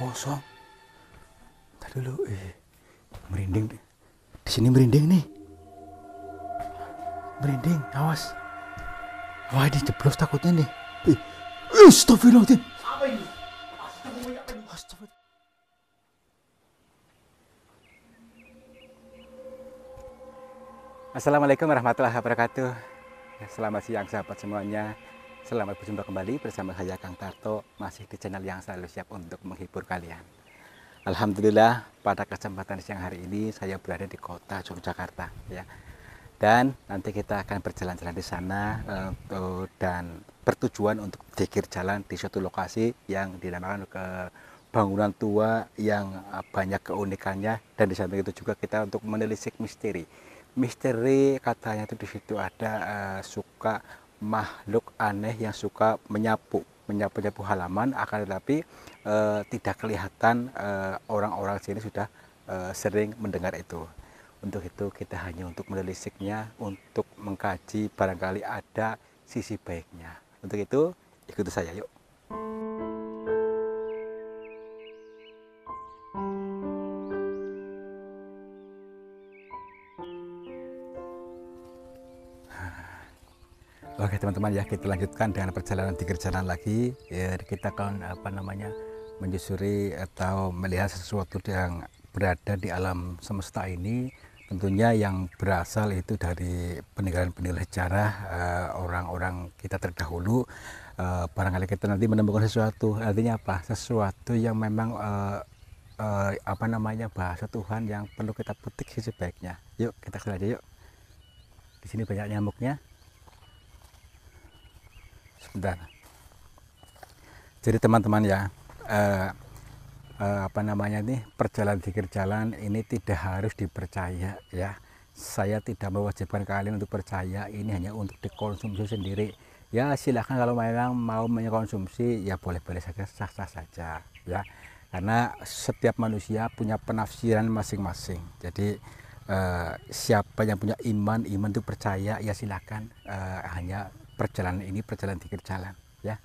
kosong. Tadi dulu, merinding. Di sini merinding nih. Merinding, awas. Wah, dijeblos takutnya nih. Astagfirullahaladzim. Apa ini? Astagfirullah. Assalamualaikum warahmatullahi wabarakatuh. Selamat siang sahabat semuanya. Selamat berjumpa kembali bersama saya Kang Tarto, masih di channel yang selalu siap untuk menghibur kalian. Alhamdulillah pada kesempatan siang hari ini saya berada di kota Yogyakarta ya. Dan nanti kita akan berjalan-jalan di sana dan bertujuan untuk zikir jalan di suatu lokasi yang dinamakan bangunan tua yang banyak keunikannya, dan di samping itu juga kita untuk menelisik misteri katanya itu di situ ada suka makhluk aneh yang suka menyapu halaman, akan tetapi tidak kelihatan orang-orang sini sudah sering mendengar itu. Untuk itu kita hanya untuk menelisiknya, untuk mengkaji barangkali ada sisi baiknya. Untuk itu ikuti saya yuk. Oke teman-teman ya, kita lanjutkan dengan perjalanan zikir jalan lagi ya. Kita akan menyusuri atau melihat sesuatu yang berada di alam semesta ini, tentunya yang berasal itu dari peninggalan-peninggalan sejarah orang-orang kita terdahulu. Barangkali kita nanti menemukan sesuatu, artinya apa? Sesuatu yang memang bahasa Tuhan yang perlu kita petik sisi baiknya. Yuk kita kesana aja yuk. Di sini banyak nyamuknya. Sebentar. Jadi teman-teman ya, perjalanan zikir jalan ini tidak harus dipercaya ya. Saya tidak mewajibkan kalian untuk percaya, ini hanya untuk dikonsumsi sendiri. Ya silahkan kalau memang mau mengkonsumsi ya boleh-boleh saja, sah-sah saja ya. Karena setiap manusia punya penafsiran masing-masing. Jadi siapa yang punya iman itu percaya ya silahkan, hanya perjalanan ini perjalanan zikir jalan ya.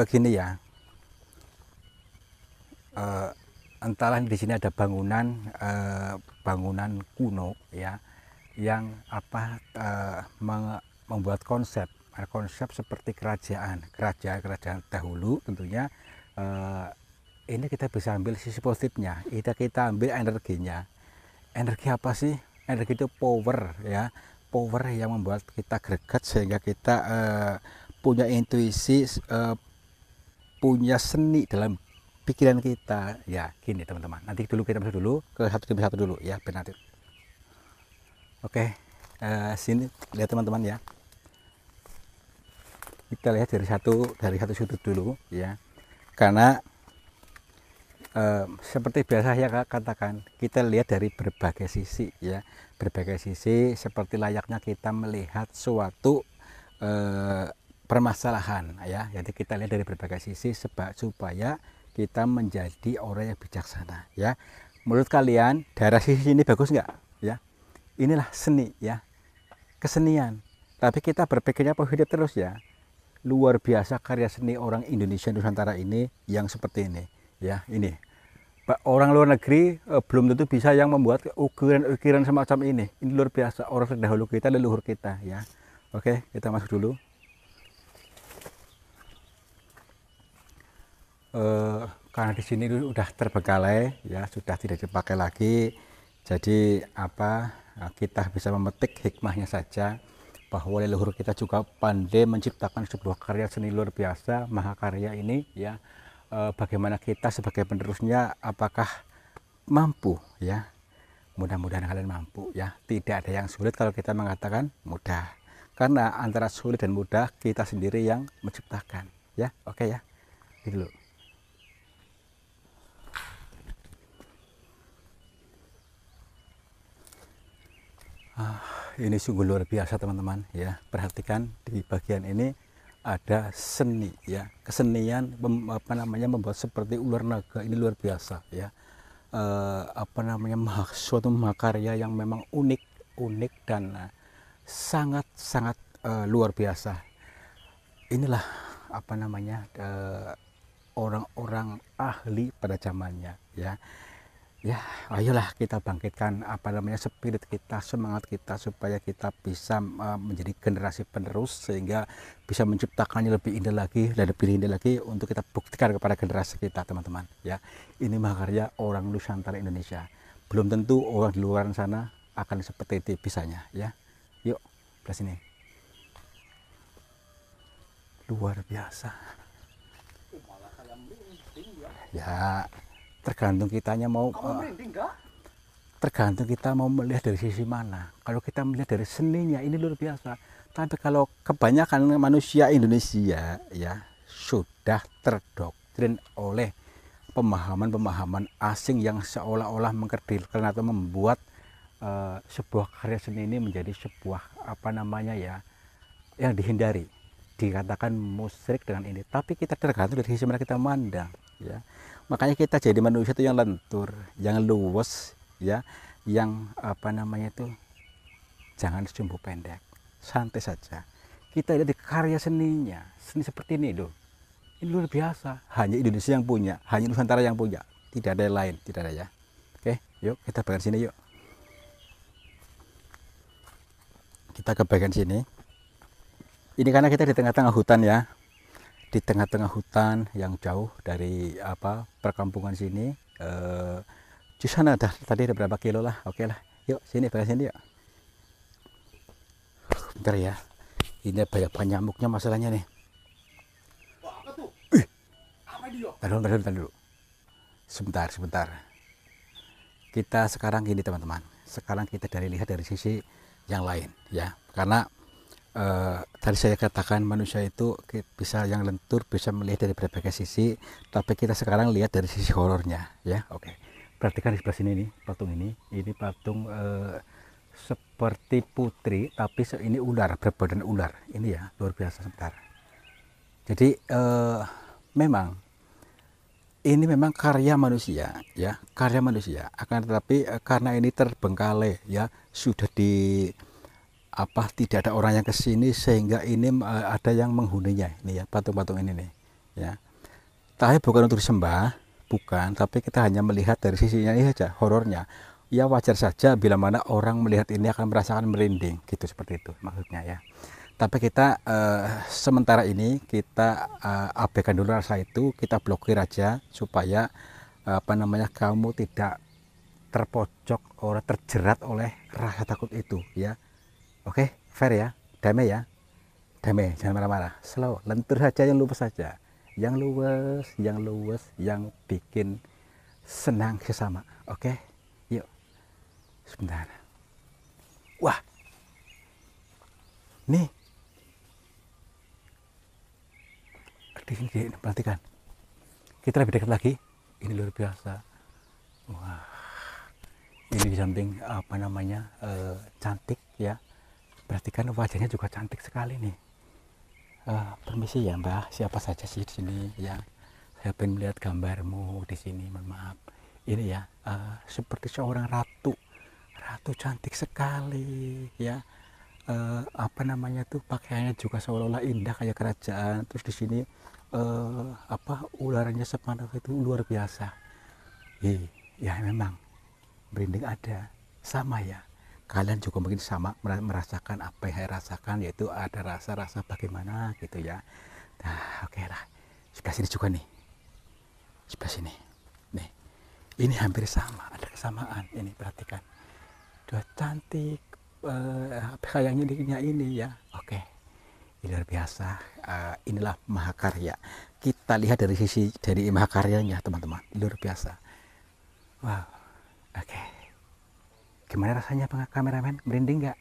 Gini ya, entahlah di sini ada bangunan kuno ya, yang membuat konsep seperti kerajaan dahulu. Tentunya ini kita bisa ambil sisi positifnya, kita ambil energinya. Energi apa sih? Energi itu power ya, power yang membuat kita greget sehingga kita punya intuisi, punya seni dalam pikiran kita ya. Gini teman-teman, nanti dulu kita masuk dulu ke satu demi satu dulu ya, benar. Oke, sini lihat teman-teman ya, kita lihat dari satu sudut dulu ya. Karena seperti biasa saya katakan, kita lihat dari berbagai sisi ya, berbagai sisi seperti layaknya kita melihat suatu permasalahan ya. Jadi kita lihat dari berbagai sisi supaya kita menjadi orang yang bijaksana ya. Menurut kalian daerah sisi ini bagus nggak ya? Inilah seni ya, kesenian. Tapi kita berpikirnya positif terus ya. Luar biasa karya seni orang Indonesia Nusantara ini yang seperti ini ya. Ini orang luar negeri belum tentu bisa yang membuat ukiran semacam ini. Ini luar biasa, orang terdahulu kita, leluhur kita ya. Oke, kita masuk dulu. Karena di sini sudah terbengkalai ya, sudah tidak dipakai lagi. Jadi kita bisa memetik hikmahnya saja, bahwa leluhur kita juga pandai menciptakan sebuah karya seni luar biasa, mahakarya ini ya. Bagaimana kita sebagai penerusnya, apakah mampu ya? Mudah-mudahan kalian mampu ya. Tidak ada yang sulit kalau kita mengatakan mudah, karena antara sulit dan mudah kita sendiri yang menciptakan ya. Oke ya, gitu loh. Ini sungguh luar biasa teman-teman ya. Perhatikan di bagian ini ada seni ya, kesenian membuat seperti ular naga. Ini luar biasa ya. Suatu mahakarya yang memang unik dan sangat-sangat luar biasa. Inilah apa namanya orang-orang ahli pada zamannya, ya. Ya, ayolah kita bangkitkan apa namanya spirit kita, semangat kita supaya kita bisa menjadi generasi penerus sehingga bisa menciptakannya lebih indah lagi dan lebih indah lagi untuk kita buktikan kepada generasi kita, teman-teman. Ya, ini mahakarya orang Nusantara Indonesia. Belum tentu orang di luar sana akan seperti itu bisanya, ya. Yuk, belah sini. Luar biasa. Ya, tergantung kitanya mau tergantung kita mau melihat dari sisi mana. Kalau kita melihat dari seninya ini luar biasa, tapi kalau kebanyakan manusia Indonesia ya sudah terdoktrin oleh pemahaman-pemahaman asing yang seolah-olah mengkerdilkan atau membuat sebuah karya seni ini menjadi sebuah apa namanya ya yang dihindari, dikatakan musyrik dengan ini. Tapi kita tergantung dari sisi mana kita memandang, ya. Makanya kita jadi manusia itu yang lentur, yang luwes, ya, yang apa namanya itu jangan sumbu pendek, santai saja. Kita lihat di karya seninya, seni seperti ini loh, ini luar biasa. Hanya Indonesia yang punya, hanya Nusantara yang punya, tidak ada yang lain, tidak ada, ya. Oke, yuk kita bagian sini yuk. Kita ke bagian sini. Ini karena kita di tengah-tengah hutan, ya. Di tengah-tengah hutan yang jauh dari apa perkampungan sini. Di sana tadi ada berapa kilo lah. Oke lah, yuk sini bagian sini yuk. Bentar ya, ini banyak nyamuknya masalahnya nih. Tahan dulu. Sebentar. Kita sekarang gini teman-teman. Sekarang kita lihat dari sisi yang lain, ya. Karena tadi saya katakan manusia itu bisa yang lentur, bisa melihat dari berbagai sisi, tapi kita sekarang lihat dari sisi horornya, ya. Oke, perhatikan di sebelah sini nih, patung ini patung seperti putri, tapi ini ular, berbadan ular, ini ya luar biasa. Sebentar, jadi memang ini memang karya manusia, ya, karya manusia. Akan tetapi karena ini terbengkalai, ya, sudah di apa tidak ada orang yang kesini sehingga ini ada yang menghuninya, ini ya patung-patung ini nih, ya. Tapi bukan untuk disembah, bukan, tapi kita hanya melihat dari sisinya ini saja, horornya. Ya wajar saja bila mana orang melihat ini akan merasakan merinding, gitu, seperti itu maksudnya, ya. Tapi kita sementara ini kita abaikan dulu rasa itu, kita blokir aja supaya apa namanya kamu tidak terpojok atau terjerat oleh rasa takut itu, ya. Oke, fair ya, damai ya, damai, jangan marah-marah, slow, lentur saja, yang luwes saja, yang luwes, yang bikin senang sesama. Oke, yuk, sebentar. Wah, nih, di sini perhatikan, kita lebih dekat lagi, ini luar biasa. Wah, ini di samping apa namanya cantik, ya. Perhatikan wajahnya juga cantik sekali nih. Permisi ya Mbak, siapa saja sih di sini, ya? Saya pengen melihat gambarmu di sini. Mohon maaf. Ini ya seperti seorang ratu, ratu cantik sekali, ya. Apa namanya tuh pakaiannya juga seolah-olah indah kayak kerajaan. Terus di sini apa ularnya sepanas itu luar biasa. Ya memang merinding ada, sama ya. Kalian juga mungkin sama merasakan apa yang saya rasakan, yaitu ada rasa-rasa bagaimana gitu ya. Nah, oke lah. Sebelah sini juga nih. Sebelah sini. Nih. Ini hampir sama, ada kesamaan. Ini perhatikan. Dua cantik kayaknya ini ya. Oke. Ini luar biasa. Inilah mahakarya. Kita lihat dari sisi dari mahakaryanya, teman-teman. Luar biasa. Wow. Oke. Gimana rasanya kameramen? Merinding nggak?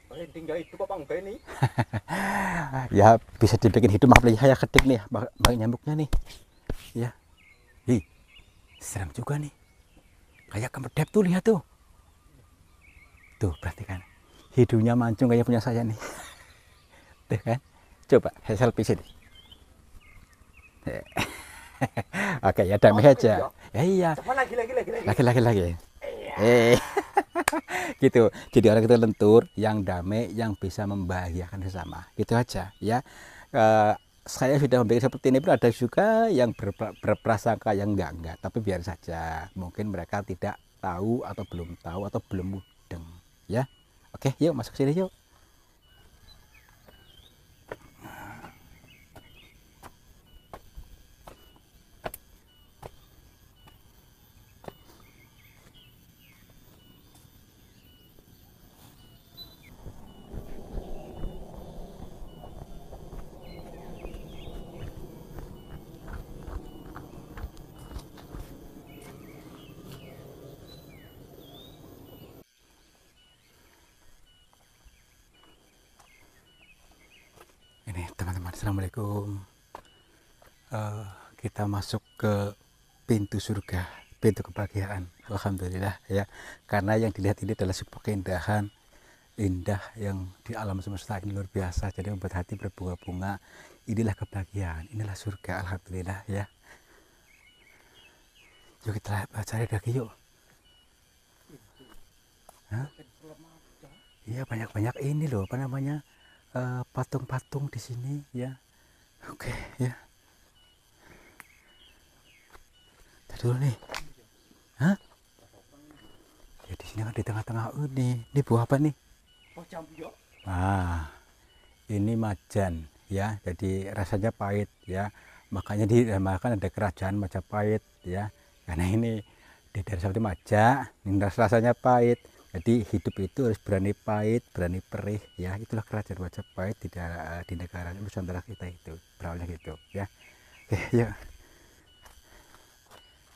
Merinding nggak hidup apa enggak ini? Ya bisa dibikin hidup, maaf saya ketik nih banyak nyamuknya nih, ya. Serem juga nih, kayak kemedep tuh, lihat tuh, perhatikan hidungnya mancung kayak punya saya nih. Tuh kan, coba saya selfie sini. Oke ya, damai aja ya. Iya, lagi. Gitu. Jadi orang itu lentur, yang damai, yang bisa membahagiakan sesama. Gitu aja ya. Eh, saya sudah membuat seperti ini pun ada juga yang berprasangka yang enggak, tapi biar saja. Mungkin mereka tidak tahu atau belum mudeng ya. Oke, yuk masuk sini yuk. Ini teman-teman, assalamualaikum. Eh, kita masuk ke pintu surga, pintu kebahagiaan. Alhamdulillah ya. Karena yang dilihat ini adalah sebuah keindahan indah yang di alam semesta ini luar biasa. Jadi membuat hati berbunga-bunga. Inilah kebahagiaan, inilah surga. Alhamdulillah ya. Yuk kita cari lagi yuk. Hah? Iya, banyak-banyak ini loh, apa namanya, patung-patung di sini ya. Oke ya. Tadi dulu nih. Hah? Ya di sini kan di tengah-tengah ini buah apa nih? Oh, jambu ya. Ah, ini majan ya. Jadi rasanya pahit ya. Makanya dinamakan ada kerajaan Majapahit ya. Karena ini di daerah seperti Maja, ini rasanya pahit. Jadi hidup itu harus berani pahit, berani perih ya. Itulah kerajaan Majapahit di negara Nusantara kita itu. Berawalnya gitu ya. Oke, yuk.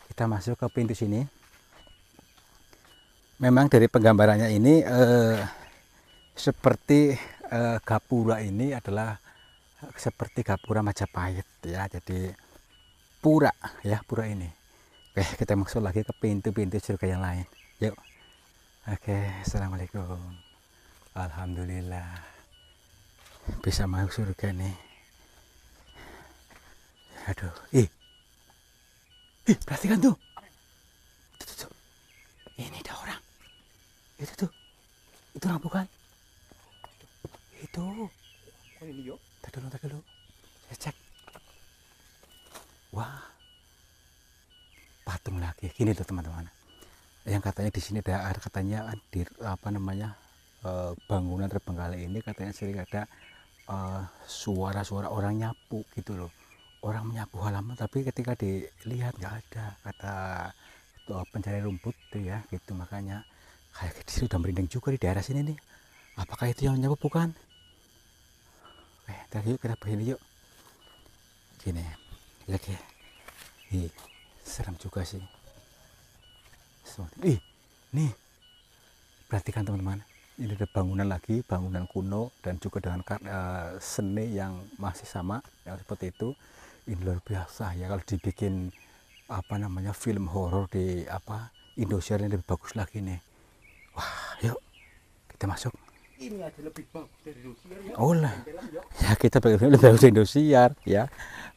Kita masuk ke pintu sini. Memang dari penggambarannya ini seperti gapura ini adalah seperti gapura Majapahit ya. Jadi pura ya, pura ini. Oke, kita masuk lagi ke pintu-pintu surga yang lain. Yuk. Oke, assalamualaikum. Alhamdulillah bisa masuk surga nih. Aduh, perhatikan tuh. Tuh. Ini ada orang. Itu orang bukan? Itu. Oh, ini yo. Tak dulu. Saya cek. Wah, patung lagi. Gini tuh teman-teman. Yang katanya di sini ada katanya di apa namanya bangunan terbengkalai ini katanya sering ada suara-suara orang nyapu gitu loh. Orang menyapu halaman, tapi ketika dilihat nggak ada kata pencari rumput tuh ya gitu. Makanya kayak sudah merinding juga di daerah sini nih. Apakah itu yang nyapu bukan? Yuk kita begini yuk. Gini lagi. Serem juga sih. Nih perhatikan teman-teman. Ini ada bangunan lagi, bangunan kuno dan juga dengan seni yang masih sama yang seperti itu. Ini luar biasa ya, kalau dibikin apa namanya film horor di Indosiar yang lebih bagus lagi nih. Wah, yuk kita masuk. Ini ada lebih bagus dari Indosiar ya. Oh lah, ya kita lebih bagus dari Indosiar ya.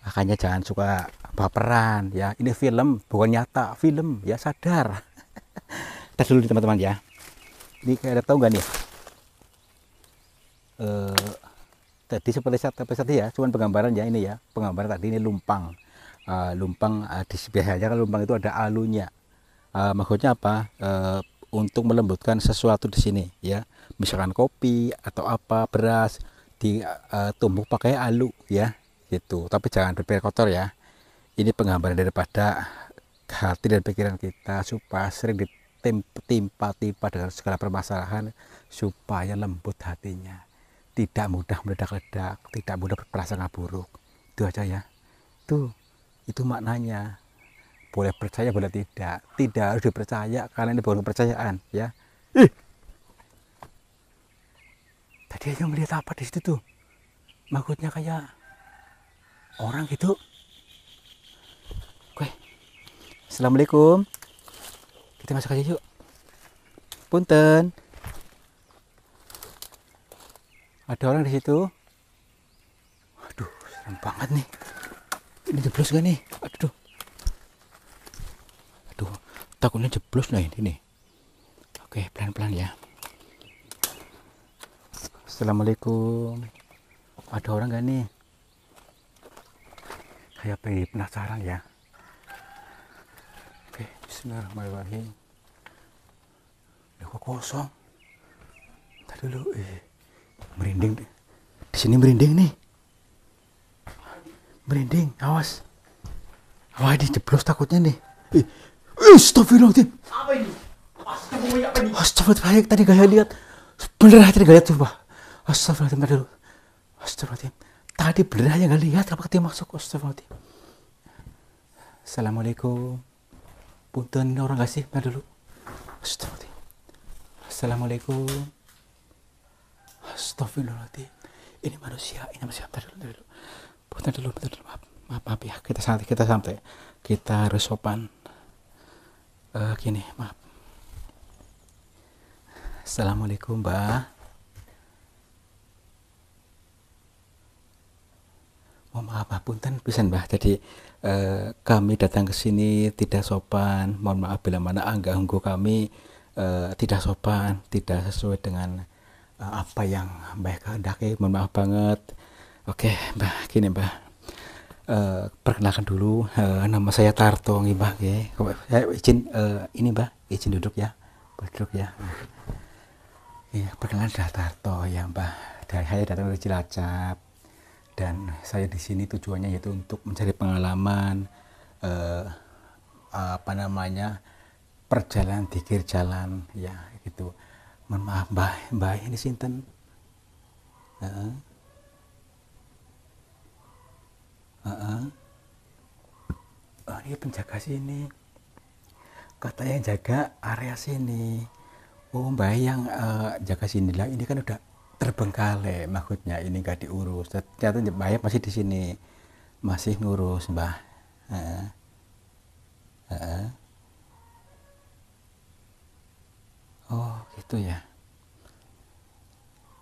Makanya jangan suka baperan ya. Ini film bukan nyata, film ya, sadar. Kita dulu nih teman-teman ya. Ini kayak ada tahu nggak nih? Tadi seperti tadi ya, cuman penggambaran ya ini ya. Penggambaran tadi ini lumpang. Lumpang di biasanya kan lumpang itu ada alunya. Maksudnya apa? Untuk melembutkan sesuatu di sini ya. Misalkan kopi atau apa, beras ditumbuk pakai alu ya. Gitu. Tapi jangan berpikir kotor ya. Ini penggambaran daripada hati dan pikiran kita supaya sering ditimpa-timpa dengan segala permasalahan supaya lembut hatinya, tidak mudah meledak-ledak, tidak mudah berprasangka buruk. Itu aja ya. Itu maknanya. Boleh percaya boleh tidak harus dipercaya karena ini bukan kepercayaan ya. Tadi aja melihat apa di situ tuh, maksudnya kayak orang gitu. Oke, assalamualaikum. Kita masuk aja yuk. Punten. Ada orang di situ. Aduh, serem banget nih. Ini jeblos gak nih? Aduh, takutnya jeblos lah ini. Oke, pelan-pelan ya. Assalamualaikum. Ada orang nggak nih? Saya pengen penasaran ya. Oke, bismillahirrahmanirrahim. Kok kosong? Tadi dulu, merinding. Di sini merinding nih. Merinding, awas. Wah, dijeblos takutnya nih. Astagfirullahaladzim. Apa ini? Astagfirullah, apa ini? Astagfirullahaladzim, tadi gak lihat. Bener tadi gak lihat tuh, Pak. Astagfirullahaladzim, tadi dulu. Astagfirullahaladzim. Tadi bener aja gak lihat, apa dia masuk. Astagfirullahaladzim. Assalamualaikum. Punten orang gak sih? Tadi dulu. Astagfirullahaladzim. Assalamualaikum. Astagfirullahaladzim. Ini manusia. Tadi dulu. Punten dulu. Maaf ya. Kita santai. Kita harus sopan. Gini, maaf. Assalamualaikum, Mbak. Mohon maaf, punten pisan, Mbak. Jadi kami datang ke sini tidak sopan. Mohon maaf bila mana angganggu kami tidak sopan, tidak sesuai dengan apa yang Mbak kehendaki. Mohon maaf banget. Oke, Mbak, gini, Mbak. Perkenalkan dulu, nama saya Tarto, Mbak. Saya izin ini, Mbak, izin duduk ya. Duduk ya. Iya, perkenalan sudah Tarto ya, Mbak. Saya datang dari Cilacap dan saya di sini tujuannya yaitu untuk mencari pengalaman perjalanan dikir jalan ya gitu. Mohon maaf, Mbak ini sinten? Oh, ini penjaga sini. Katanya yang jaga area sini. Oh, Mbak yang jaga sini lah. Ini kan udah terbengkalai, maksudnya ini nggak diurus. Ternyata Mbak masih di sini, masih ngurus, Mbak. Oh, gitu ya.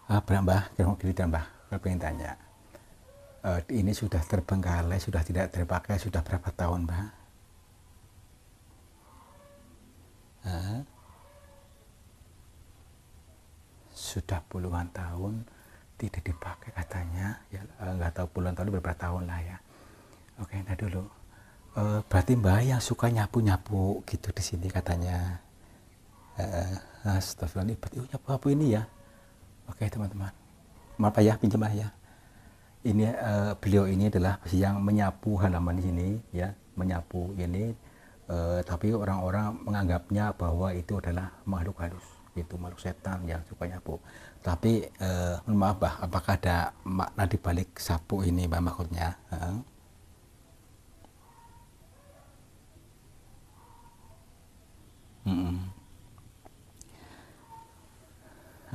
Mbak, kira gitu Mbak. Saya pengen tanya. Ini sudah terbengkalai, sudah tidak terpakai, sudah berapa tahun, Mbak? Sudah puluhan tahun tidak dipakai katanya. Ya, nggak tahu puluhan tahun berapa tahun lah ya. Oke, nah dulu. Berarti Mbak yang suka nyapu-nyapu gitu di sini katanya. Astagfirullah, berarti nyapu ini ya. Oke, teman-teman. Maaf ya, pinjam ya. Ini beliau ini adalah yang menyapu halaman di sini ya, menyapu ini tapi orang-orang menganggapnya bahwa itu adalah makhluk halus, itu makhluk setan yang suka nyapu. Tapi maaf, Bah, apakah ada makna di balik sapu ini, Bah, maksudnya?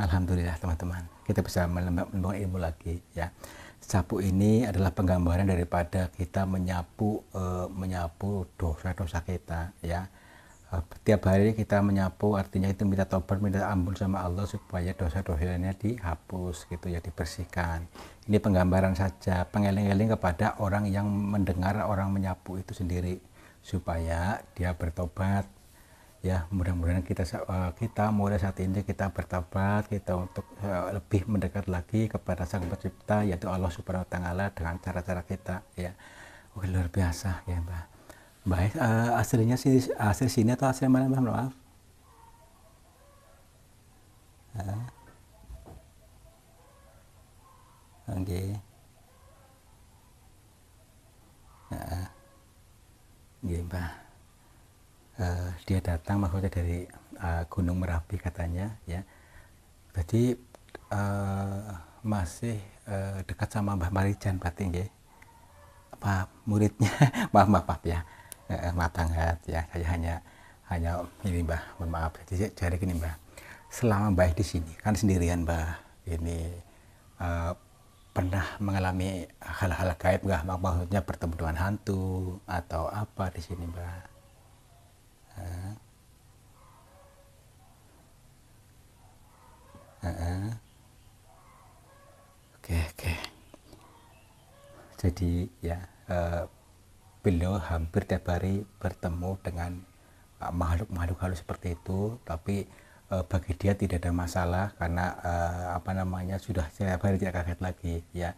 Alhamdulillah, teman-teman, kita bisa menambah ilmu lagi ya. Sapu ini adalah penggambaran daripada kita menyapu dosa-dosa kita ya. Tiap hari kita menyapu artinya itu minta tobat, minta ampun sama Allah supaya dosa-dosanya dihapus gitu ya, dibersihkan. Ini penggambaran saja, pengeling-eling kepada orang yang mendengar orang menyapu itu sendiri supaya dia bertobat. Ya, mudah-mudahan kita mulai saat ini kita bertobat, kita untuk lebih mendekat lagi kepada Sang Pencipta yaitu Allah Subhanahu wa taala dengan cara-cara kita ya. Oke, luar biasa ya, Mbak. Baik, aslinya asli sini atau asli mana, Mbak? Maaf. Oke. Nggih, Mbak. Dia datang maksudnya dari Gunung Merapi katanya ya. Jadi masih dekat sama Mbah Marijan berarti nggih. Apa muridnya? maaf ya. Maaf banget ya. Saya hanya ini, Mbah, mohon maaf. Jadi gini, Mbah. Selama Mbah di sini kan sendirian, Mbah. Ini pernah mengalami hal-hal gaib nggak? Maksudnya bertemu dengan hantu atau apa di sini, Mbah? Oke. Jadi ya beliau hampir tiap hari bertemu dengan makhluk-makhluk halus seperti itu, tapi bagi dia tidak ada masalah karena apa namanya sudah setiap hari tidak kaget lagi ya.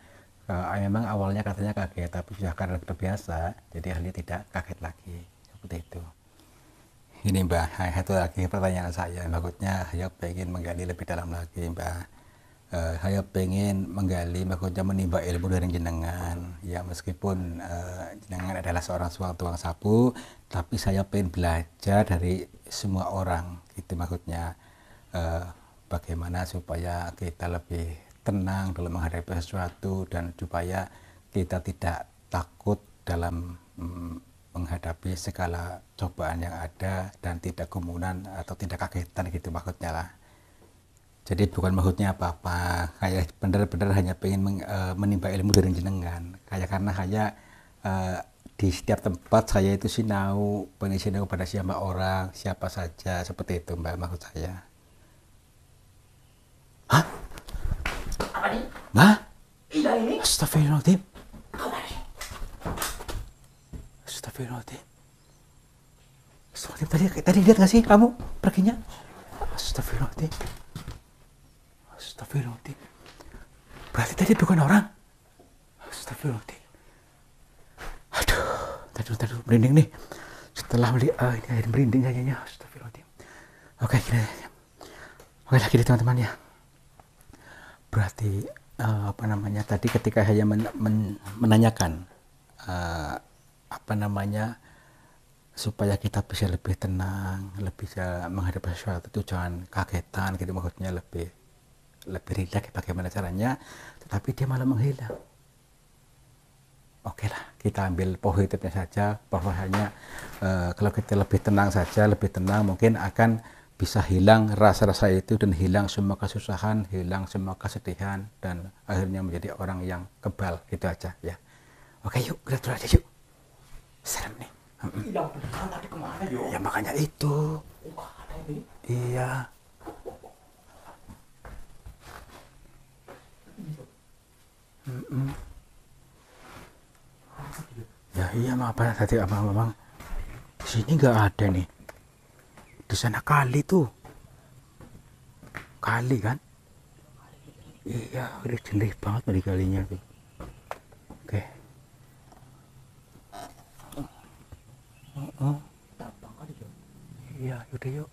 Memang awalnya katanya kaget tapi sudah karena terbiasa jadi akhirnya tidak kaget lagi seperti itu. Ini Mbah, itu lagi pertanyaan saya, maksudnya saya pengen menggali lebih dalam lagi Mbah. Saya pengen menggali, maksudnya menimba ilmu dari jenengan. Ya meskipun jenengan adalah seorang tukang sapu, tapi saya pengen belajar dari semua orang. Itu maksudnya bagaimana supaya kita lebih tenang dalam menghadapi sesuatu dan supaya kita tidak takut dalam menghadapi segala cobaan yang ada dan tidak kerumunan atau tidak kagetan gitu maksudnya lah. Jadi bukan maksudnya apa-apa, kayak benar-benar hanya pengen menimba ilmu dari jenengan. Kayak karena saya di setiap tempat saya itu sinau pada siapa orang, siapa saja seperti itu Mbak maksud saya. Hah? Apa nih? Mbak? Iya ini. Astagfirullahaladzim. Apa nih? Astagfirullahaladzim. Astagfirullahaladzim. Tadi lihat gak sih kamu perginya? Astagfirullahaladzim. Astagfirullahaladzim. Berarti tadi bukan orang? Astagfirullahaladzim. Aduh, tadi merinding nih. Setelah melihat ini air merinding kayaknya. Astagfirullahaladzim. Oke, lagi nih teman-teman ya. Berarti apa namanya tadi ketika saya menanyakan apa namanya supaya kita bisa lebih tenang, lebih bisa menghadapi sesuatu itu jangan kagetan gitu maksudnya lebih rileks bagaimana caranya, tetapi dia malah menghilang. Oke lah, kita ambil positifnya saja, bahwasanya kalau kita lebih tenang saja, lebih tenang mungkin akan bisa hilang rasa-rasa itu dan hilang semua kesusahan, hilang semua kesedihan dan akhirnya menjadi orang yang kebal gitu aja ya. Oke yuk, kita turun aja yuk. Serem nih. Hilang beneran tadi kemana yo? Ya makanya itu. Oh, ada ini. Iya. Ya iya apa tadi abang di sini nggak ada nih. Di sana kali tuh. Kali kan? Iya, udah jelek banget dari kalinya tuh. Oke. Gampang kali yo. Iya, yaudah yuk.